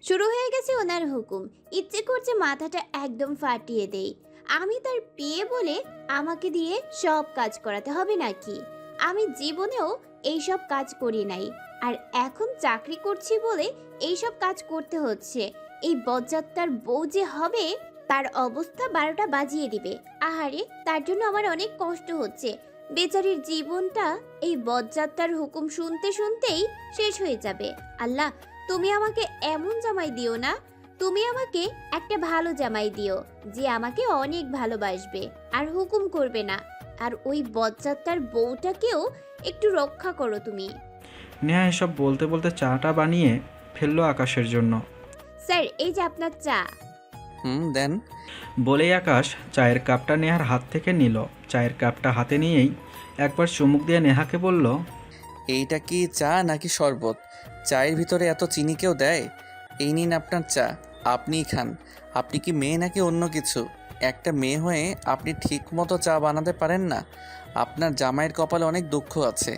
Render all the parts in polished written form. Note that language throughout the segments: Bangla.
শুরু হয়ে গেছে ওনার হুকুম। ইচ্ছে করছে মাথাটা একদম ফাটিয়ে দেই। আমি তার বিয়ে বলে আমাকে দিয়ে সব কাজ করাতে হবে নাকি? আমি জীবনেও এইসব কাজ করি নাই, আর এখন চাকরি করছি বলে এইসব কাজ করতে হচ্ছে। এই বজ্জাতটার বউ যে হবে, তার অবস্থা 12টা বাজিয়ে দিবে। আহারে, তার জন্য আমার অনেক কষ্ট হচ্ছে। বেচারির জীবনটা এই বজ্জাতটার হুকুম শুনতে শুনতেই শেষ হয়ে যাবে। আল্লাহ, তুমি আমাকে এমন জামাই দিও না। তুমি আমাকে একটা ভালো জামাই দিও, যে আমাকে অনেক ভালোবাসবে আর হুকুম করবে না। আর ওই বজ্জাতটার বউটাকেও একটু রক্ষা করো তুমি। নেহা এসব বলতে বলতে চাটা বানিয়ে ফেললো আকাশের জন্য। স্যার, এই যে আপনার চা। দেন। বলেই আকাশ চায়ের কাপটা নেহার হাত থেকে নিল। চায়ের কাপটা হাতে নিয়েই একবার চুমুক দিয়ে নেহাকে বলল, এইটা কি চা নাকি শরবত? চায়ের ভিতরে এত চিনি কেউ দেয়? এই নিন আপনার চা, আপনিই খান। আপনি কি মেয়ে নাকি অন্য কিছু? একটা মেয়ে হয়ে আপনি ঠিক মতো চা বানাতে পারেন না? আপনার জামাইয়ের কপালে অনেক দুঃখ আছে।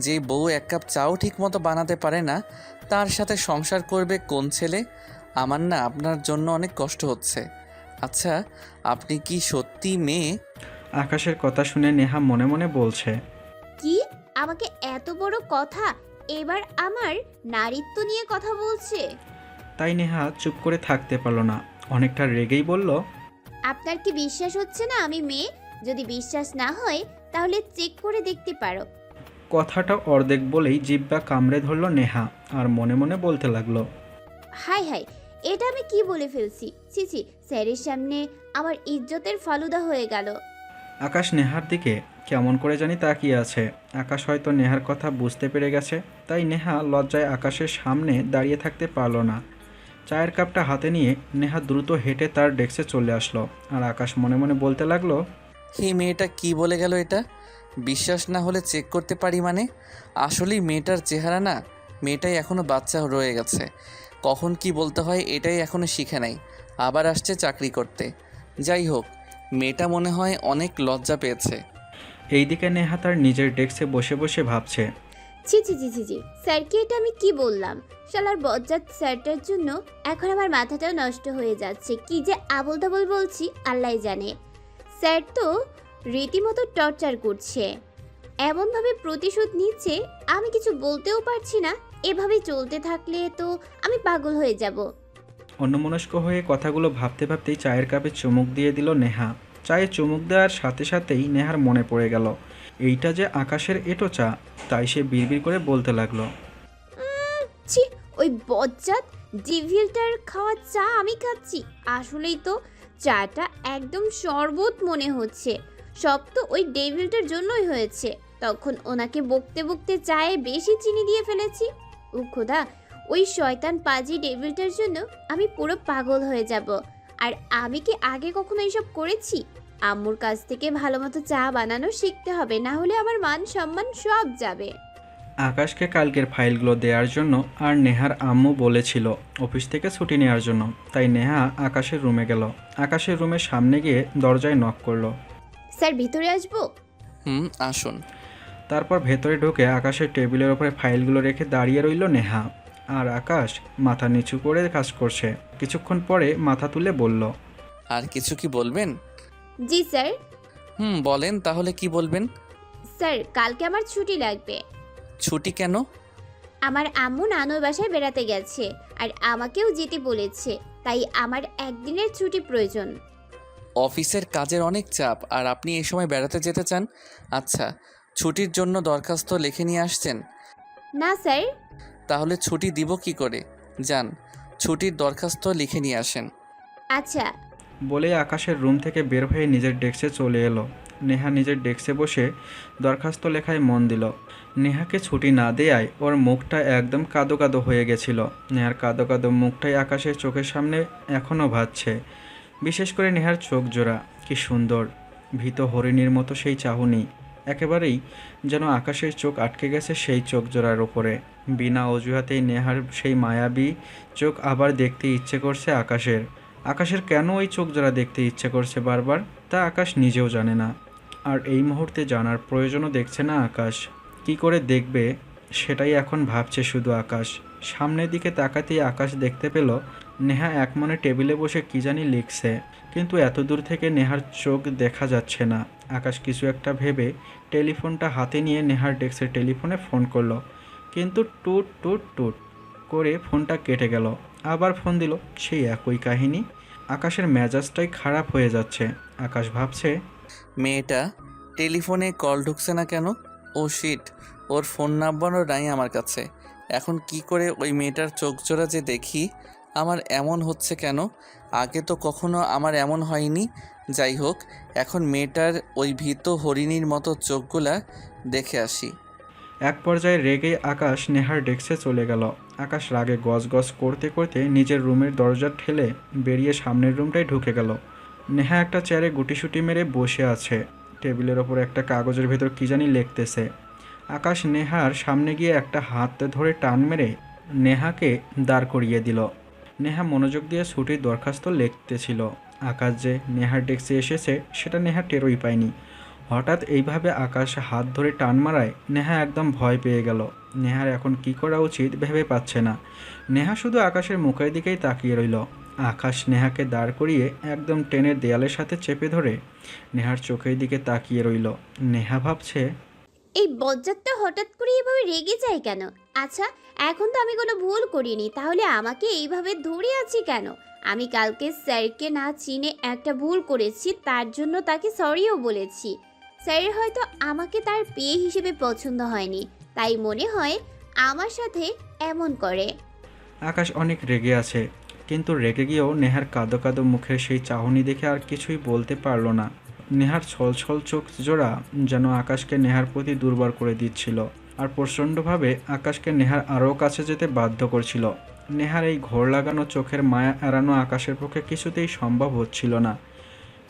যে বউ এক কাপ চাও ঠিক মতো বানাতে পারে না, তার সাথে সংসার করবে কোন ছেলে? আমার না আপনার জন্য অনেক কষ্ট হচ্ছে। আচ্ছা, আপনি কি সত্যি মেয়ে? আকাশের কথা শুনে নেহা মনে মনে বলছে, কি? আমাকে এত বড় কথা? এবার আমার নারীত্ব নিয়ে কথা বলছে। তাই নেহা চুপ করে থাকতে পারল না, অনেকটা রেগেই বলল, আপনার কি বিশ্বাস হচ্ছে না আমি মেয়ে? যদি বিশ্বাস না হয় তাহলে চেক করে দেখতে পারো। কথাটা অর্ধেক বলেই জিহ্বা কামড়ে ধরল নেহা আর মনে মনে বলতে লাগলো, হাই হাই, এটা আমি কি বলে ফেলছি! ছি ছি, স্যারের সামনে আমার ইজ্জতের ফালুদা হয়ে গেল। আকাশ নেহার দিকে কেমন করে জানি তাকিয়ে আছে। আকাশ হয়তো নেহার কথা বুঝতে পেরে গেছে, তাই নেহা লজ্জায় আকাশের সামনে দাঁড়িয়ে থাকতে পারল না। চায়ের কাপটা হাতে নিয়ে নেহা দ্রুত হেঁটে তার ডেস্কে চলে আসলো। আর আকাশ মনে মনে বলতে লাগলো, এই মেয়েটা কি বলে গেল এটা? বিশ্বাস না হলে চেক করতে পারি মানে? আসলেই মেয়েটার চেহারা না, মেয়েটাই এখনও বাচ্চা রয়ে গেছে। কখন কি বলতে হয় এটাই এখনও শিখে নাই। আবার আসছে চাকরি করতে। যাই হোক, মেয়েটা মনে হয় অনেক লজ্জা পেয়েছে। এইদিকে নেহা তার নিজের ডেস্কে বসে বসে ভাবছে, ছি ছি ছি ছি ছি, স্যারকে এটা আমি কি বললাম! শালার বজ্জাত স্যারটার জন্য এখন আমার মাথাটাও নষ্ট হয়ে যাচ্ছে। কি যে আবোল তাবোল বলছি আল্লাহ জানে। স্যার তো রীতিমতো টর্চার করছে, এমনভাবে প্রতিশোধ নিচ্ছে, আমি কিছু বলতেও পারছি না। এভাবে চলতে থাকলে তো আমি পাগল হয়ে যাব। অন্যমনস্ক হয়ে কথাগুলো ভাবতে ভাবতেই চায়ের কাপে চুমুক দিয়ে দিল নেহা। চায়ে চুমুক দেওয়ার সাথে সাথেই নেহার মনে পড়ে গেল এইটা যে আকাশের এঁটো চা। তাই সে বিড়বিড় করে বলতে লাগলো, ছি, ওই বজ্জাত ডিভিলটার খাওয়া চা আমি খাচ্ছি। আসলেই তো চাটা একদম শরবত মনে হচ্ছে। সব তো ওই ডেভিলটার জন্যই হয়েছে। তখন ওনাকে বকতে বকতে চায়ে বেশি চিনি দিয়ে ফেলেছি। ও খোদা, ওই শয়তান পাজি ডেভিলটার জন্য আমি পুরো পাগল হয়ে যাব। আর আমি কি আগে কখনো এইসব করেছি? আম্মুর কাছ থেকে ভালো মতো চা বানানো শিখতে হবে, না হলে আমার মান সম্মান সব যাবে। আকাশকে কালকের ফাইলগুলো দেওয়ার জন্য আর নেহার আম্মু বলেছিল অফিস থেকে ছুটি নেওয়ার জন্য। তাই নেহা আকাশের রুমে গেল। আকাশের রুমের সামনে গিয়ে দরজায় নক করলো। স্যার, ভিতরে আসবো? আসুন। তারপর ভেতরে ঢুকে আকাশের টেবিলের ওপরে ফাইলগুলো রেখে দাঁড়িয়ে রইল নেহা। আর আকাশ মাথা নিচু করে কাজ করছে। কিছুক্ষণ পরে মাথা তুলে বলল, আর কিছু কি বলবেন? জি স্যার। বলেন তাহলে কি বলবেন? স্যার, কালকে আমার ছুটি লাগবে। ছুটি কেন? আমার আম্মু নানুর বাসায় বেড়াতে গেছে, আর আমাকেও যেতে বলেছে। তাই আমার একদিনের ছুটি প্রয়োজন। অফিসের কাজের অনেক চাপ আর আপনি এই সময় বেড়াতে যেতে চান? আচ্ছা, ছুটির জন্য দরখাস্ত লিখে নিয়ে আসছেন? না স্যার। তাহলে ছুটি দিব কি করে? যান, ছুটির দরখাস্ত লিখে নিয়ে আসেন। আচ্ছা। বলে আকাশের রুম থেকে বের হয়ে নিজের ডেস্কে চলে এলো। নেহা নিজের ডেস্কে বসে দরখাস্ত লেখায় মন দিল। নেহাকে ছুটি না দেয়ায় ওর মুখটা একদম কাদো কাদো হয়ে গেছিল। নেহার কাদো কাদো মুখটাই আকাশের চোখের সামনে এখনও ভাসছে। বিশেষ করে নেহার চোখ জোড়া কি সুন্দর, ভীত হরিণীর মতো সেই চাহনি। একেবারেই যেন আকাশের চোখ আটকে গেছে সেই চোখ জোড়ার ওপরে। বিনা অজুহাতেই নেহার সেই মায়াবী চোখ আবার দেখতে ইচ্ছে করছে আকাশের। আকাশের কেন ওই চোখ জোড়া দেখতে ইচ্ছে করছে বারবার, তা আকাশ নিজেও জানে না। আর এই মুহূর্তে জানার প্রয়োজনও দেখছে না আকাশ। কি করে দেখবে সেটাই এখন ভাবছে শুধু আকাশ। সামনের দিকে তাকাতেই আকাশ দেখতে পেল নেহা একমনে টেবিলে বসে কী জানি লিখছে, কিন্তু এত দূর থেকে নেহার চোখ দেখা যাচ্ছে না। আকাশ কিছু একটা ভেবে টেলিফোনটা হাতে নিয়ে নেহার ডেস্কের টেলিফোনে ফোন করলো, কিন্তু টুট টুট টুট করে ফোনটা কেটে গেল। আবার ফোন দিল, সেই একই কাহিনী। আকাশের মেজাজটাই খারাপ হয়ে যাচ্ছে। আকাশ ভাবছে, মেয়েটা টেলিফোনে কল ঢুকছে না কেন? ও শিট, ওর ফোন নাম্বারও নাই আমার কাছে। এখন কি করে ওই মেয়েটার চোখ জোড়া যে দেখি, আমার এমন হচ্ছে কেন? আগে তো কখনো আমার এমন হয়নি। যাই হোক, এখন মেয়েটার ওই ভীত হরিণীর মতো চোখগুলা দেখে আসি। এক পর্যায়ে রেগে আকাশ নেহার ডেস্কে চলে গেল। আকাশ রাগে গজগজ করতে করতে নিজের রুমের দরজা ঠেলে বেরিয়ে সামনের রুমটায় ঢুকে গেল। নেহা একটা চেয়ারে গুটিসুটি মেরে বসে আছে। টেবিলের ওপর একটা কাগজের ভেতর কী জানি লিখতেছে। আকাশ নেহার সামনে গিয়ে একটা হাত ধরে টান মেরে নেহাকে দাঁড় করিয়ে দিল। নেহা মনোযোগ দিয়ে ছুটির দরখাস্ত লিখতেছিল। আকাশ যে নেহার ডেস্কে এসেছে সেটা নেহা টেরই পায়নি। হঠাৎ এইভাবে আকাশ হাত ধরে টান মারায় নেহা একদম ভয় পেয়ে গেল। নেহার এখন কি করা উচিত ভেবে পাচ্ছে না। নেহা শুধু আকাশের মুখের দিকেই তাকিয়ে রইল। আকাশ নেহাকে দাঁড় করিয়ে একদম টেনের দেয়ালের সাথে চেপে ধরে নেহার চোখের দিকে তাকিয়ে রইল। নেহা ভাবছে, এই বজ্জাতটা হঠাৎ করে এইভাবে রেগে যায় কেন? আচ্ছা, এখন তো আমি কোনো ভুল করিনি, তাহলে আমাকে এইভাবে ধরে আছি কেন? আমি কালকে স্যারকে না চিনে একটা ভুল করেছি, তার জন্য তাকে সরিও বলেছি। স্যারের হয়তো আমাকে তার পেয়ে হিসেবে পছন্দ হয়নি, তাই মনে হয় আমার সাথে এমন করে। আকাশ অনেক রেগে আছে, কিন্তু রেগে গিয়েও নেহার কাঁদো কাঁদো মুখের সেই চাহনি দেখে আর কিছুই বলতে পারল না। নেহার ছলছল চোখ জোড়া যেন আকাশকে নেহার প্রতি দুর্বল করে দিচ্ছিল, আর প্রচণ্ডভাবে আকাশকে নেহার আরও কাছে যেতে বাধ্য করছিল। নেহার এই ঘোর লাগানো চোখের মায়া এড়ানো আকাশের পক্ষে কিছুতেই সম্ভব হচ্ছিল না।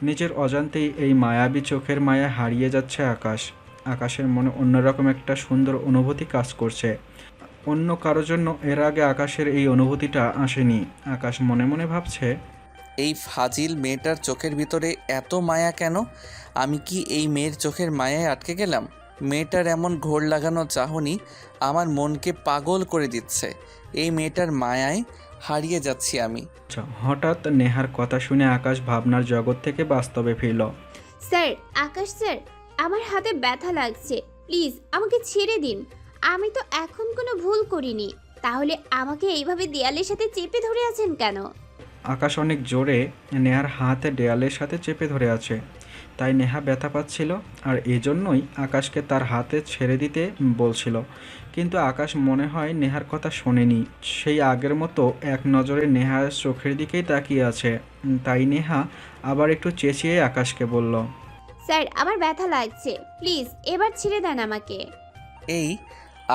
নিজের অজান্তেই এই মায়াবী চোখের মায়া হারিয়ে যাচ্ছে আকাশ। আকাশের মনে অন্যরকম একটা সুন্দর অনুভূতি কাজ করছে। অন্য কারোর জন্য এর আগে আকাশের এই অনুভূতিটা আসেনি। আকাশ মনে মনে ভাবছে, এই ফাজিল মেয়েটার চোখের ভিতরে এত মায়া কেন? আমি কি এই মেয়ের চোখের মায়ায় আটকে গেলাম? মেয়েটার এমন ঘোর লাগানো চাহনি আমার মনকে পাগল করে দিচ্ছে। এই মেয়েটার মায়ায় হারিয়ে যাচ্ছি আমি। আচ্ছা। হঠাৎ নেহার কথা শুনে আকাশ ভাবনার জগৎ থেকে বাস্তবে ফিরল। স্যার, আকাশ স্যার, আমার হাতে ব্যথা লাগছে, প্লিজ আমাকে ছেড়ে দিন। আমি তো এখন কোনো ভুল করিনি, তাহলে আমাকে এইভাবে দেয়ালের সাথে চেপে ধরে আছেন কেন? আকাশ অনেক জোরে নেহার হাতে দেয়ালের সাথে চেপে ধরে আছে, তাই নেহা ব্যথা পাচ্ছিল, আর এজন্যই আকাশকে তার হাতে ছেড়ে দিতে বলছিল। কিন্তু আকাশ মনে হয় নেহার কথা শোনেনি। সেই আগের মতো এক নজরে নেহার চোখের দিকেই তাকিয়ে আছে। তাই নেহা আবার একটু চেঁচিয়ে আকাশকে বলল, স্যার, আমার ব্যথা লাগছে, প্লিজ এবার ছেড়ে দেন আমাকে। এই,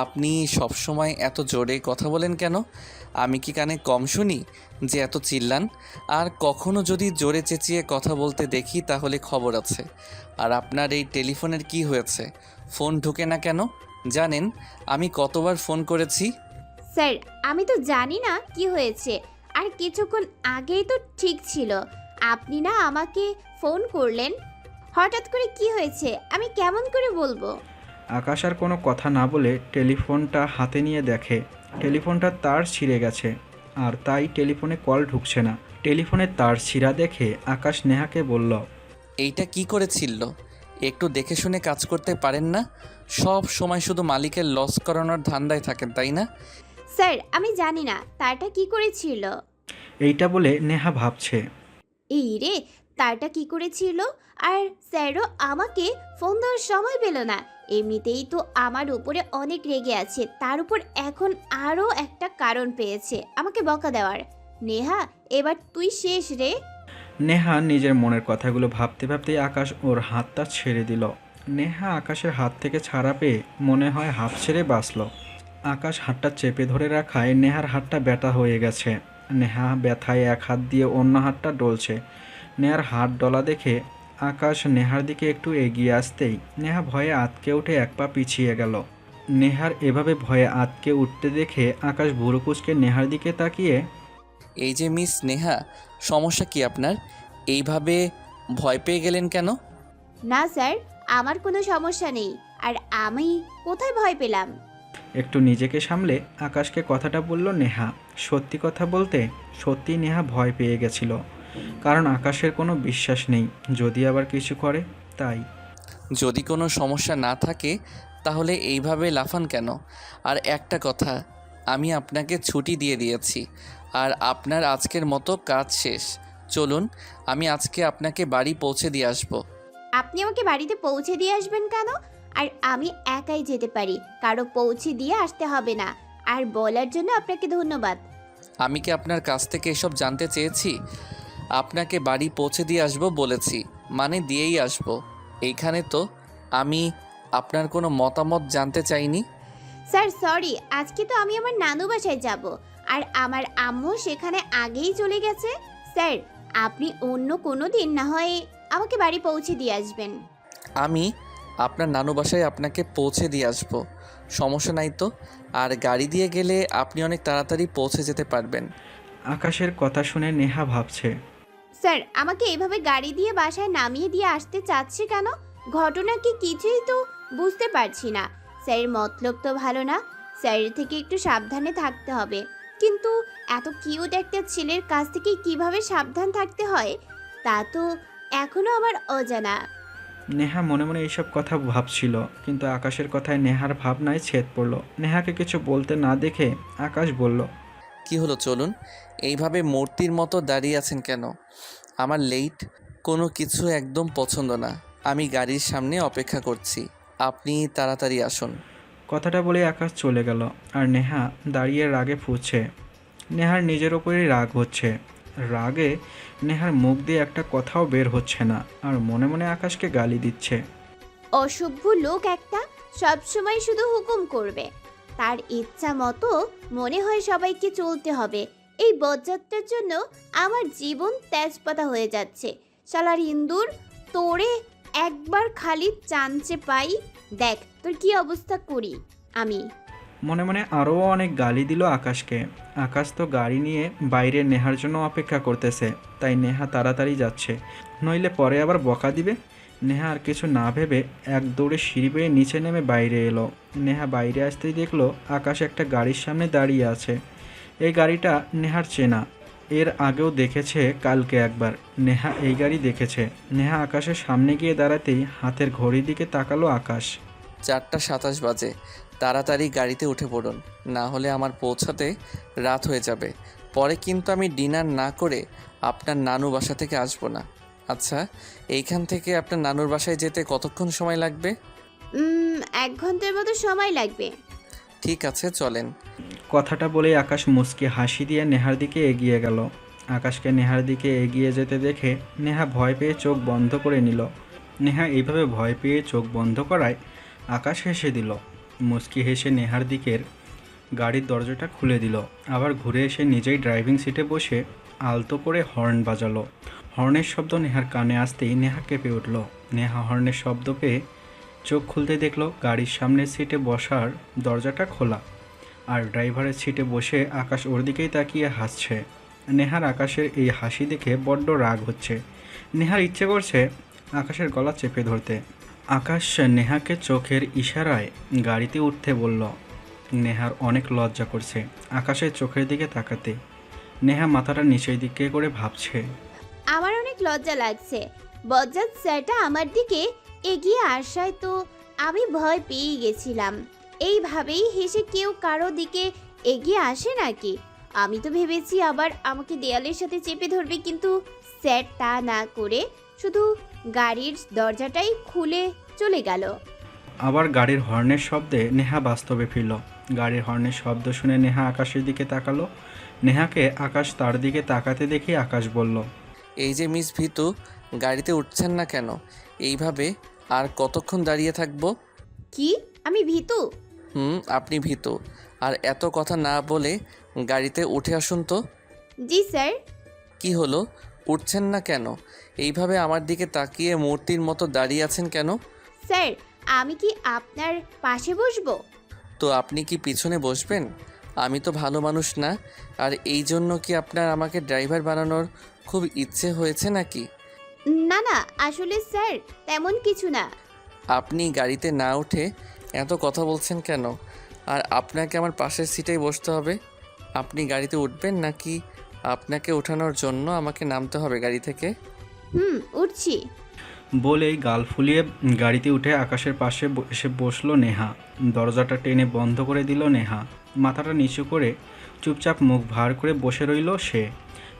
আপনি সবসময় এত জোরে কথা বলেন কেন? আমি কি কানে কম শুনি যে এত চিল্লান? আর কখনো যদি জোরে চেঁচিয়ে কথা বলতে দেখি তাহলে খবর আছে। আর আপনার এই টেলিফোনের কি হয়েছে? ফোন ঢুকে না কেন? জানেন আমি কতবার ফোন করেছি? স্যার, আমি তো জানি না কি হয়েছে, আর কিছুক্ষণ আগেই তো ঠিক ছিল। আপনি না আমাকে ফোন করলেন, হঠাৎ করে কি হয়েছে আমি কেমন করে বলবো? আকাশ আর কোনো কথা না বলে টেলিফোনটা হাতে নিয়ে দেখে টেলিফোনটা তার ছিঁড়ে গেছে, আর তাই টেলিফোনে কল ঢুকছে না। টেলিফোনে তার ছিঁড়া দেখে আকাশ নেহাকে বলল, এইটা কি করেছিল? একটু দেখে শুনে কাজ করতে পারেন না? সব সময় শুধু মালিকের লস করানোর ধান্দায় থাকেন, তাই না? স্যার, আমি জানি না তারটা কি করেছিল। এইটা বলে নেহা ভাবছে, এই রে, তারটা কি করেছিল? আর স্যারও আমাকে ফোন দেওয়ার সময় পেল না। এমনিতেই তো আমার উপরে অনেক রেগে আছে, তার উপর এখন আরও একটা কারণ পেয়েছে আমাকে বকা দেওয়ার। নেহা, এবার তুই শেষ রে। নেহা নিজের মনের কথাগুলো ভাবতে ভাবতেই আকাশ ওর হাতটা ছেড়ে দিল। নেহা আকাশের হাত থেকে ছাড়া পেয়ে মনে হয় হাফ ছেড়ে বাঁচল। আকাশ হাতটা চেপে ধরে রাখায় নেহার হাতটা ব্যথা হয়ে গেছে। নেহা ব্যথায় এক হাত দিয়ে অন্য হাতটা ডলছে। নেহার হাত ডলা দেখে আকাশ নেহার দিকে একটু এগিয়ে আসতেই নেহা ভয়ে আঁতকে উঠে এক পা পিছিয়ে গেল। নেহার এভাবে ভয়ে আঁতকে উঠতে দেখে আকাশ ভুরু কুঁচকে নেহার দিকে তাকিয়ে, এই যে মিস নেহা, সমস্যা কি আপনার? এইভাবে ভয় পেয়ে গেলেন কেন? না স্যার, আমার কোনো সমস্যা নেই। আর আমি কোথায় ভয় পেলাম? একটু নিজেকে সামলে আকাশকে কথাটা বলল নেহা। সত্যি কথা বলতে সত্যি নেহা ভয় পেয়ে গেছিল, কারণ আকাশের কোনো বিশ্বাস নেই যদি আবার কিছু করে, তাই। যদি কোনো সমস্যা না থাকে তাহলে এইভাবে লাফান কেন? আর একটা কথা, আমি আপনাকে ছুটি দিয়ে দিয়েছি আর আপনার আজকের মতো কাজ শেষ। চলুন, আমি আজকে আপনাকে বাড়ি পৌঁছে দিয়ে আসবো। আপনি আমাকে বাড়িতে পৌঁছে দিয়ে আসবেন কেন? আর আমি একাই যেতে পারি, কারো পৌঁছে দিয়ে আসতে হবে না। আর বলার জন্য আপনাকে ধন্যবাদ। আমি কি আপনার কাছ থেকে এসব জানতে চেয়েছি? আপনাকে বাড়ি পৌঁছে দিয়ে আসবো বলেছি, মানে দিয়েই আসবো। এইখানে তো আমি আপনার কোনো মতামত জানতে চাইনি। স্যার সরি, আজকে তো আমি আমার নানু বাসায় যাব, আর আমার আম্মু সেখানে আগেই চলে গেছে। স্যার, আপনি অন্য কোনো দিন না হয় আমাকে বাড়ি পৌঁছে দিয়ে আসবেন। আমি আপনার নানু বাসায় আপনাকে পৌঁছে দিয়ে আসবো, সমস্যা নাই তো। আর গাড়ি দিয়ে গেলে আপনি অনেক তাড়াতাড়ি পৌঁছে যেতে পারবেন। আকাশের কথা শুনে নেহা ভাবছে, স্যার, আমাকে এভাবে গাড়ি দিয়ে বাসায় নামিয়ে দিয়ে আসতে চাচ্ছে কেন? ঘটনা কি কিছুই তো বুঝতে পারছি না। স্যারের মতলব তো ভালো না, স্যারের থেকে একটু সাবধানে থাকতে হবে। কিন্তু এত কিউট একটা ছেলের কাছ থেকে কিভাবে সাবধান থাকতে হয় তা তো এখনো আমার অজানা। নেহা মনে মনে এইসব কথা ভাবছিল, কিন্তু আকাশের কথায় নেহার ভাবনায় ছেদ পড়ল। নেহাকে কিছু বলতে না দেখে আকাশ বলল, কি হলো, চলুন। এইভাবে মূর্তির মতো দাঁড়িয়ে আছেন কেন? আমার লেট কোনো কিছু একদম পছন্দ না। আমি গাড়ির সামনে অপেক্ষা করছি, আপনি তাড়াতাড়ি আসুন। কথাটা বলে আকাশ চলে গেল। আর নেহা দাঁড়িয়ে রাগে ফুঁচছে। নেহার নিজের ওপরেই রাগ হচ্ছে। রাগে নেহার মুখ দিয়ে একটা কথাও বের হচ্ছে না, আর মনে মনে আকাশকে গালি দিচ্ছে। অসভ্য লোক একটা, সবসময় শুধু হুকুম করবে, তার ইচ্ছা মতো মনে হয় সবাইকে চলতে হবে। এই বজ্জাতটার জন্য আমার জীবন তেজপাতা হয়ে যাচ্ছে। শালার ইন্দুর, তোরে একবার খালি চান্সে পাই, দেখ তোর কি অবস্থা করি আমি। মনে মনে আরও অনেক গালি দিল আকাশকে। আকাশ তো গাড়ি নিয়ে বাইরে নেহার জন্য অপেক্ষা করতেছে, তাই নেহা তাড়াতাড়ি যাচ্ছে, নইলে পরে আবার বকা দিবে। নেহা আর কিছু না ভেবে এক দৌড়ে সিঁড়ি বেয়ে নিচে নেমে বাইরে এলো। নেহা বাইরে আসতেই দেখলো আকাশ একটা গাড়ির সামনে দাঁড়িয়ে আছে। এই গাড়িটা নেহার চেনা, এর আগেও দেখেছে কালকে একবার। নেহা এই গাড়ি দেখেছে। নেহা আকাশের সামনে গিয়ে দাঁড়াতেই হাতের ঘড়ির দিকে তাকালো আকাশ। 4:27 বাজে, তাড়াতাড়ি গাড়িতে উঠে পড়ুন, না হলে আমার পৌঁছাতে রাত হয়ে যাবে। পরে কিন্তু আমি ডিনার না করে আপনার নানু বাসা থেকে আসবো না। আচ্ছা, এইখান থেকে আপনার নানুর বাসায় যেতে কতক্ষণ সময় লাগবে? 1 ঘন্টার মতো সময় লাগবে। ঠিক আছে, চলেন। কথাটা বলে আকাশ মুচকি হাসি দিয়ে নেহার দিকে এগিয়ে গেল। আকাশকে নেহার দিকে এগিয়ে যেতে দেখে নেহা ভয় পেয়ে চোখ বন্ধ করে নিল। নেহা এইভাবে ভয় পেয়ে চোখ বন্ধ করায় আকাশ হেসে দিল। মুচকি হেসে নেহার দিকের গাড়ির দরজাটা খুলে দিল। আবার ঘুরে এসে নিজেই ড্রাইভিং সিটে বসে আলতো করে হর্ন বাজালো। হর্নের শব্দ নেহার কানে আসতেই নেহা কেঁপে উঠল। নেহা হর্নের শব্দ পেয়ে চোখ খুলতে দেখলো গাড়ির সামনের সিটে বসার দরজাটা খোলা, আর ড্রাইভারের সিটে বসে আকাশ ওর দিকেই তাকিয়ে হাসছে। নেহার আকাশের এই হাসি দেখে বড্ড রাগ হচ্ছে। নেহার ইচ্ছে করছে আকাশের গলা চেপে ধরতে। আকাশ নেহাকে চোখের ইশারায় গাড়িতে উঠতে বলল। নেহার অনেক লজ্জা করছে আকাশের চোখের দিকে তাকাতে। নেহা মাথাটা নিচের দিকে করে ভাবছে, আমার অনেক লজ্জা লাগছে। বজ্জাত স্যারটা আমার দিকে এগিয়ে আসায় তো আমি ভয় পেয়ে গেছিলাম। এইভাবেই হেসে কেউ কারো দিকে এগিয়ে আসে নাকি? আমি তো ভেবেছি আবার আমাকে দেয়ালের সাথে চেপে ধরবে, কিন্তু স্যার তা না করে শুধু গাড়ির দরজাটাই খুলে চলে গেল। আবার গাড়ির হর্নের শব্দে নেহা বাস্তবে ফিরল। গাড়ির হর্নের শব্দ শুনে নেহা আকাশের দিকে তাকালো। নেহাকে আকাশ তার দিকে তাকাতে দেখে আকাশ বলল, এই যে মিস ভিতু, গাড়িতে উঠছেন না কেন? এইভাবে আর কতক্ষণ দাঁড়িয়ে থাকবো? কি আমি ভীতু? আপনি ভীতু। আর এত কথা না বলে গাড়িতে উঠে আসুন তো। জি স্যার। কি হলো, উঠছেন না কেন? এইভাবে আমার দিকে তাকিয়ে মূর্তির মতো দাঁড়িয়ে আছেন কেন? স্যার, আমি কি আপনার পাশে বসবো? তো আপনি কি পিছনে বসবেন? আমি তো ভালো মানুষ না। আর এই জন্য কি আপনার আমাকে ড্রাইভার বানানোর খুব ইচ্ছে হয়েছে নাকি? না না, আসলে স্যার তেমন কিছু না। আপনি গাড়িতে না উঠে এত কথা বলছেন কেন? আর আপনাকে আমার পাশের সিটেই বসতে হবে। আপনি গাড়িতে উঠবেন নাকি আপনাকে ওঠানোর জন্য আমাকে নামতে হবে গাড়ি থেকে? উঠছি। বলেই গাল ফুলিয়ে গাড়িতে উঠে আকাশের পাশে এসে বসলো নেহা। দরজাটা টেনে বন্ধ করে দিল নেহা। মাথাটা নিচু করে চুপচাপ মুখ ভার করে বসে রইল সে।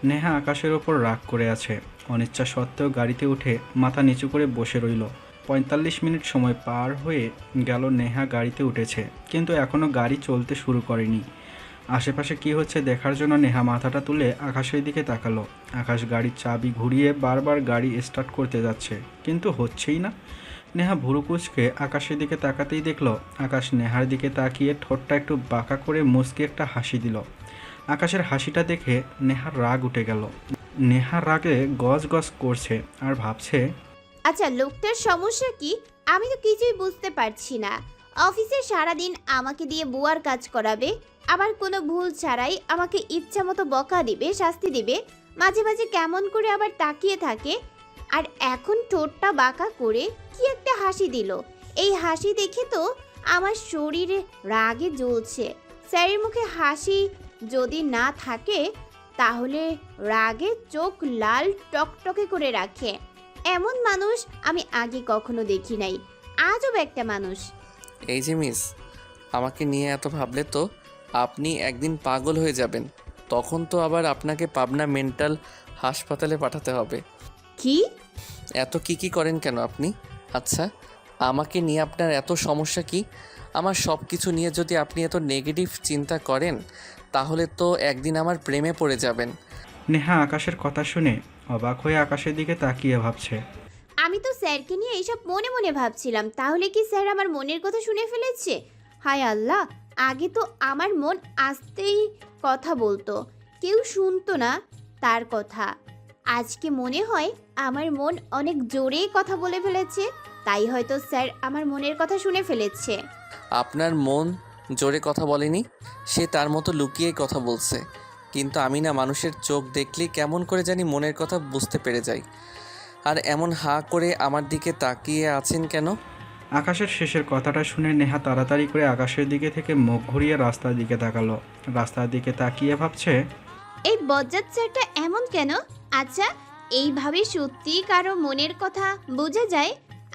নেহা আকাশের ওপর রাগ করে আছে। অনিচ্ছা সত্ত্বেও গাড়িতে উঠে মাথা নিচু করে বসে রইল। ৪৫ মিনিট সময় পার হয়ে গেল নেহা গাড়িতে উঠেছে, কিন্তু এখনও গাড়ি চলতে শুরু করেনি। আশেপাশে কি হচ্ছে দেখার জন্য নেহা মাথাটা তুলে আকাশের দিকে তাকালো। আকাশ গাড়ির চাবি ঘুরিয়ে বারবার গাড়ি স্টার্ট করতে যাচ্ছে, কিন্তু হচ্ছেই না। নেহা ভুরু কুঁচকে আকাশের দিকে তাকাতেই দেখলো আকাশ নেহার দিকে তাকিয়ে ঠোঁটটা একটু বাঁকা করে মুচকে একটা হাসি দিল। আকাশের হাসিটা দেখে নেহার রাগ উঠে গেল। নেহার রাগে গজ গজ করছে আর ভাবছে, আচ্ছা, লোকটার সমস্যা কি? আমি তো কিছুই বুঝতে পারছি না। অফিসে সারাদিন আমাকে দিয়ে বুয়ার কাজ করাবে, আবার কোনো ভুল ছাড়াই আমাকে ইচ্ছা মতো বকা দিবে, শাস্তি দিবে। মাঝে মাঝে কেমন করে আবার তাকিয়ে থাকে, আর এখন ঠোঁটটা বাঁকা করে কি একটা হাসি দিল। এই হাসি দেখে তো আমার শরীরে রাগে জ্বলছে। স্যারের মুখে হাসি যদি না থাকে তাহলে রাগে চোখ লাল টকটকে করে রাখে। এমন মানুষ আমি আগে কখনো দেখি নাই। আজব একটা মানুষ। এই যে মিস, আমাকে নিয়ে এত ভাবলে তো আপনি একদিন পাগল হয়ে যাবেন। তখন তো আবার আপনাকে পাবনা মেন্টাল হাসপাতালে পাঠাতে হবে। কি? এত কি করেন কেন আপনি? আচ্ছা, আমাকে নিয়ে আপনার এত সমস্যা কি? আমার সব কিছু নিয়ে যদি আপনি এত নেগেটিভ চিন্তা করেন তাহলে তো একদিন আমার প্রেমে পড়ে যাবেন। নেহা আকাশের কথা শুনে অবাক হয়ে আকাশের দিকে তাকিয়ে ভাবছে, আমি তো স্যারকে নিয়ে এইসব মনে মনে ভাবছিলাম, তাহলে কি স্যার আমার মনের কথা শুনে ফেলেছে? হায় আল্লাহ, আগে তো আমার মন আস্তেই কথা বলতো, কেউ শুনতো না তার কথা। আজকে মনে হয় আমার মন অনেক জোরে কথা বলে ফেলেছে, তাই হয়তো স্যার আমার মনের কথা শুনে ফেলেছে। আপনার মন জোরে কথা বলেনি, সে তার মতো লুকিয়ে কথা বলছে। কিন্তু আমি না মানুষের চোখ দেখলেই কেমন করে জানি মনের কথা বুঝতে পেরে যাই। আর এমন হাঁ করে আমার দিকে তাকিয়ে আছেন কেন? আকাশের শেষের কথাটা শুনে নেহা তাড়াতাড়ি করে আকাশের দিকে থেকে মুখ ঘুরিয়ে রাস্তার দিকে তাকালো। রাস্তার দিকে তাকিয়ে ভাবছে, এই বজ্জাত স্যারটা এমন কেন? আচ্ছা, এইভাবে সত্যি কারো মনের কথা বোঝা যায়?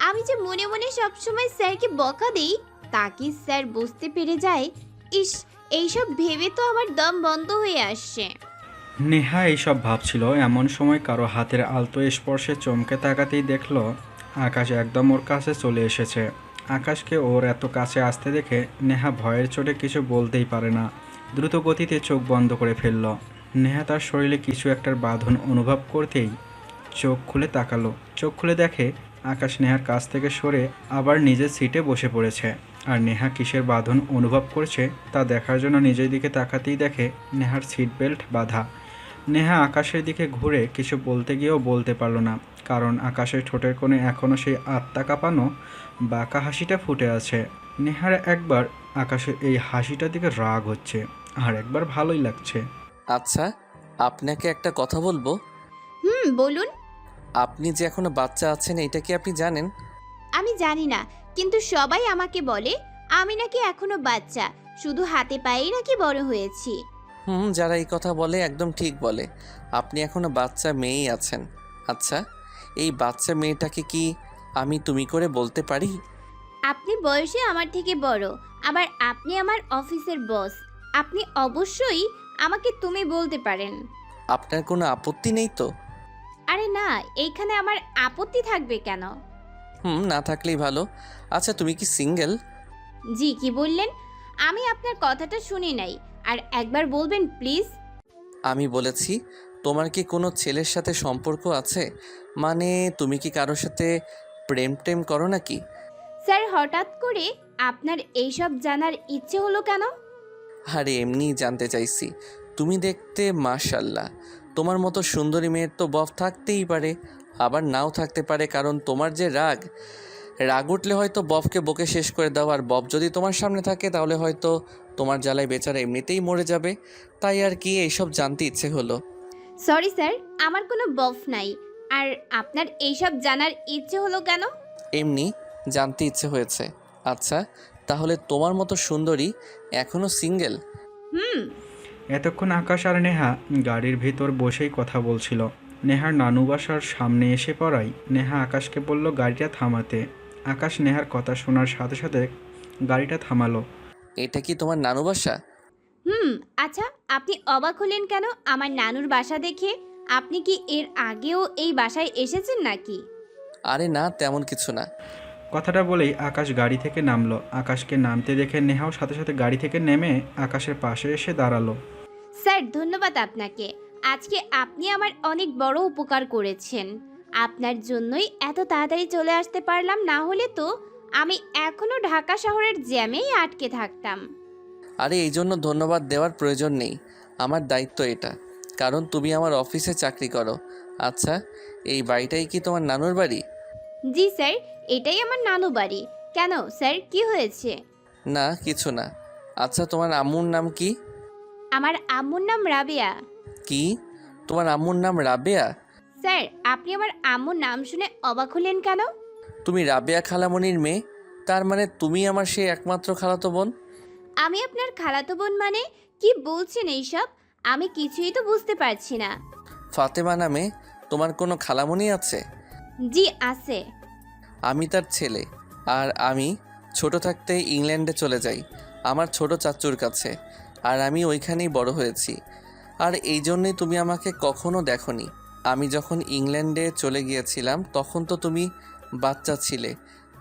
আমি যে মনে মনে সবসময় স্যারকে বকা দিই, তা কি স্যার বুঝতে পেরে যায়? ইস, এইসব ভেবে তো আমার দম বন্ধ হয়ে আসছে। নেহা এইসব ভাবছিল এমন সময় কারো হাতের আলতো স্পর্শে চমকে তাকাতেই দেখলো আকাশ একদম ওর কাছে চলে এসেছে। আকাশকে ওর এত কাছে আসতে দেখে নেহা ভয়ের চোটে কিছু বলতেই পারে না। দ্রুত গতিতে চোখ বন্ধ করে ফেলল। নেহা তার শরীরে কিছু একটার বাঁধন অনুভব করতেই চোখ খুলে তাকালো। চোখ খুলে দেখে আকাশ নেহার কাছ থেকে সরে আবার নিজের সিটে বসে পড়েছে। আর নেহা কিসের বাঁধন অনুভব করছে তা দেখার জন্য নিজের দিকে তাকাতেই দেখে নেহার সিট বেল্ট বাঁধা। নেহা আকাশের দিকে ঘুরে কিছু বলতে গিয়েও বলতে পারল না, কারণ আকাশের ঠোঁটের কোণে এখনও সেই আত্মা কাঁপানো বাঁকা হাসিটা ফুটে আছে। নেহার একবার আকাশের এই হাসিটার দিকে রাগ হচ্ছে, আর একবার ভালোই লাগছে। আচ্ছা, আপনাকে একটা কথা বলবো। বলুন। আপনি যে এখনো বাচ্চা আছেন এটা কি আপনি জানেন? আমি জানি না, কিন্তু সবাই আমাকে বলে আমি নাকি এখনো বাচ্চা, শুধু হাতে পায়েই নাকি বড় হয়েছি। যারা এই কথা বলে একদম ঠিক বলে। আপনি এখনো বাচ্চা মেয়েই আছেন। আচ্ছা, এই বাচ্চা মেয়েটাকে কি আমি তুমি করে বলতে পারি? আপনি বয়সে আমার থেকে বড়, আবার আপনি আমার অফিসের বস, আপনি অবশ্যই আমাকে তুমি বলতে পারেন। আপনার কোনো আপত্তি নেই তো? আরে না, এইখানে আমার আপত্তি থাকবে কেন? না থাকলেই ভালো। আচ্ছা, তুমি কি সিঙ্গেল? জি, কি বললেন? আমি আপনার কথাটা শুনি নাই, আর একবার বলবেন প্লিজ। আমি বলেছি তোমার কি কোনো ছেলের সাথে সম্পর্ক আছে? মানে তুমি কি কারোর সাথে প্রেম টেম করো নাকি? স্যার, হঠাৎ করে আপনার এইসব জানার ইচ্ছে হলো কেন? আরে এমনিই জানতে চাইছি। তুমি দেখতে মাশাল্লাহ। তোমার মতো সুন্দরী মেয়ের তো বফ থাকতেই পারে, আবার নাও থাকতে পারে, কারণ তোমার যে রাগ উঠলে হয়তো বফকে বকে শেষ করে দাও, আর বফ যদি তোমার সামনে থাকে তাহলে হয়তো তোমার জ্বালায় বেচারা এমনিতেই মরে যাবে। তাই আর কি, এইসব জানতে ইচ্ছে হলো। সরি স্যার, আমার কোনো বফ নাই। আর আপনার এইসব জানার ইচ্ছে হলো কেন? এমনি জানতে ইচ্ছে হয়েছে। আচ্ছা, তাহলে তোমার মতো সুন্দরী এখনও সিঙ্গেল? হুম। এতক্ষণ আকাশ আর নেহা গাড়ির ভিতর বসেই কথা বলছিল। নেহার নানু বাসার সামনে এসে পড়ায় নেহা আকাশকে বলল গাড়িটা থামাতে। আকাশ নেহার কথা শোনার সাথে সাথে গাড়িটা থামালো। এটা কি তোমার নানু বাসা? হুম। আচ্ছা, আপনি অবাক হলেন কেন আমার নানুর বাসা দেখে? আপনি কি এর আগেও এই বাসায় এসেছেন নাকি? আরে না, তেমন কিছু না। কথাটা বলেই আকাশ গাড়ি থেকে নামলো। আকাশকে নামতে দেখে নেহাও সাথে সাথে গাড়ি থেকে নেমে আকাশের পাশে এসে দাঁড়ালো। স্যার, ধন্যবাদ আপনাকে। আজকে আপনি আমার অনেক বড় উপকার করেছেন। আপনার জন্যই এত তাড়াতাড়ি চলে আসতে পারলাম, না হলে তো আমি এখনো ঢাকা শহরের জ্যামেই আটকে থাকতাম। আরে এই জন্য ধন্যবাদ দেওয়ার প্রয়োজন নেই, আমার দায়িত্ব এটা, কারণ তুমি আমার অফিসে চাকরি করো। আচ্ছা, এই বাড়িটাই কি তোমার নানুর বাড়ি? জি স্যার, এটাই আমার নানু বাড়ি। কেন স্যার, কি হয়েছে? না, কিছু না। আচ্ছা, তোমার আম্মুর নাম কি? আমার আম্মুর নাম রাবেয়া। কি? তোমার আম্মুর নাম রাবেয়া? স্যার, আপনি আমার আম্মুর নাম শুনে অবাক হলেন কেন? তুমি রাবেয়া খালামণির মেয়ে? তার মানে তুমি আমার সেই একমাত্র খালাতো বোন? আমি আপনার খালাতো বোন মানে? কি বলছেন এইসব? আমি কিছুই তো বুঝতে পারছি না। ফাতেমা নামে তোমার কোনো খালামণি আছে? জি আছে। আমি তার ছেলে। আর আমি ছোট থাকতে ইংল্যান্ডে চলে যাই আমার ছোট চাচুর কাছে, আর আমি ওইখানেই বড় হয়েছি। আর এই জন্যই তুমি আমাকে কখনো দেখোনি। আমি যখন ইংল্যান্ডে চলে গিয়েছিলাম তখন তো তুমি বাচ্চা ছিলে,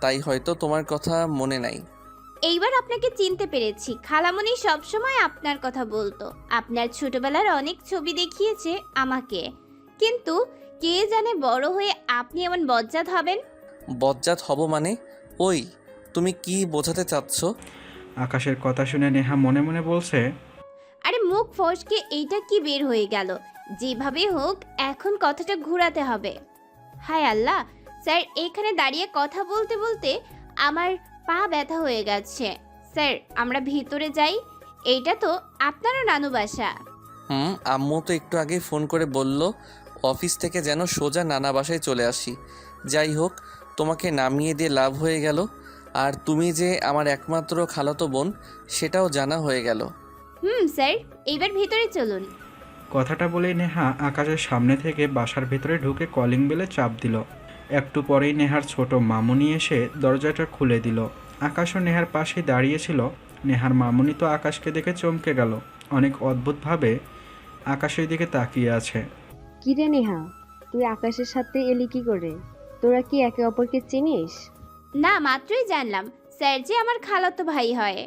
তাই হয়তো তোমার কথা মনে নাই। এইবার আপনাকে চিনতে পেরেছি। খালামণি সবসময় আপনার কথা বলতো। আপনার ছোটবেলার অনেক ছবি দেখিয়েছে আমাকে। কিন্তু কে জানে বড় হয়ে আপনি এমন বজ্জাত হবেন। বজ্জাত হব মানে? ওই, তুমি কি বোঝাতে চাচ্ছ? আকাশের কথা শুনে নেহা মনে মনে বলছে, আরে মুখ ফসকে এইটা কি বের হয়ে গেল? যেভাবে হোক এখন কথাটা ঘোরাতে হবে। হায় আল্লাহ! স্যার, এখানে দাঁড়িয়ে কথা বলতে বলতে আমার পা ব্যথা হয়ে গেছে। স্যার, আমরা ভিতরে যাই। এইটা তো আপনারও নানু বাসা। আম্মু তো একটু আগেই ফোন করে বলল অফিস থেকে যেন সোজা নানা বাসায় চলে আসি। যাই হোক, তোমাকে নামিয়ে দিয়ে লাভ হয়ে গেল, আর তুমি যে আমার একমাত্র খালাতো বোন সেটাও জানা হয়ে গেল। স্যার, এইবার ভিতরে চলুন। কথাটা বলেই নেহা আকাশের সামনে থেকে বাসার ভিতরে ঢুকে কলিং বেলে চাপ দিল। একটু পরেই নেহার ছোট মামুনি এসে দরজাটা খুলে দিল। আকাশও নেহার পাশেই দাঁড়িয়েছিল। নেহার মামুনি তো আকাশকে দেখে চমকে গেল। অনেক অদ্ভুতভাবে আকাশের দিকে তাকিয়ে আছে। কি রে নেহা, তুই আকাশের সাথে এলি কি করে? তোরা কি একে অপরকে চিনিস? না, মাত্রই জানলাম স্যার যে আমার খালাতো ভাই হয়।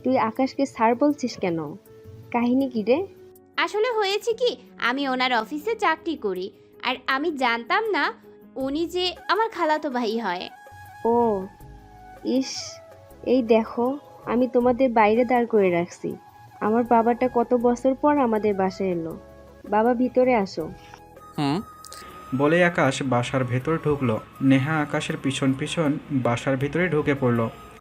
তুই আকাশকে স্যার বলছিস কেন? কাহিনী কি রে? আসলে হয়েছে কি, আমি ওনার অফিসে চাকরি করি, আর আমি জানতাম না উনি যে আমার খালাতো ভাই হয়। ও ইস, এই দেখো, আমি তোমাদের বাইরে দাঁড় করে রাখছি। আমার বাবাটা কত বছর পর আমাদের বাসায় এলো। বাবা, ভিতরে আসো। বলে আকাশ বাসার ভেতর ঢুকলো। নেহা আকাশের পিছন পিছন বাসার ভিতরে ঢুকে পড়ল।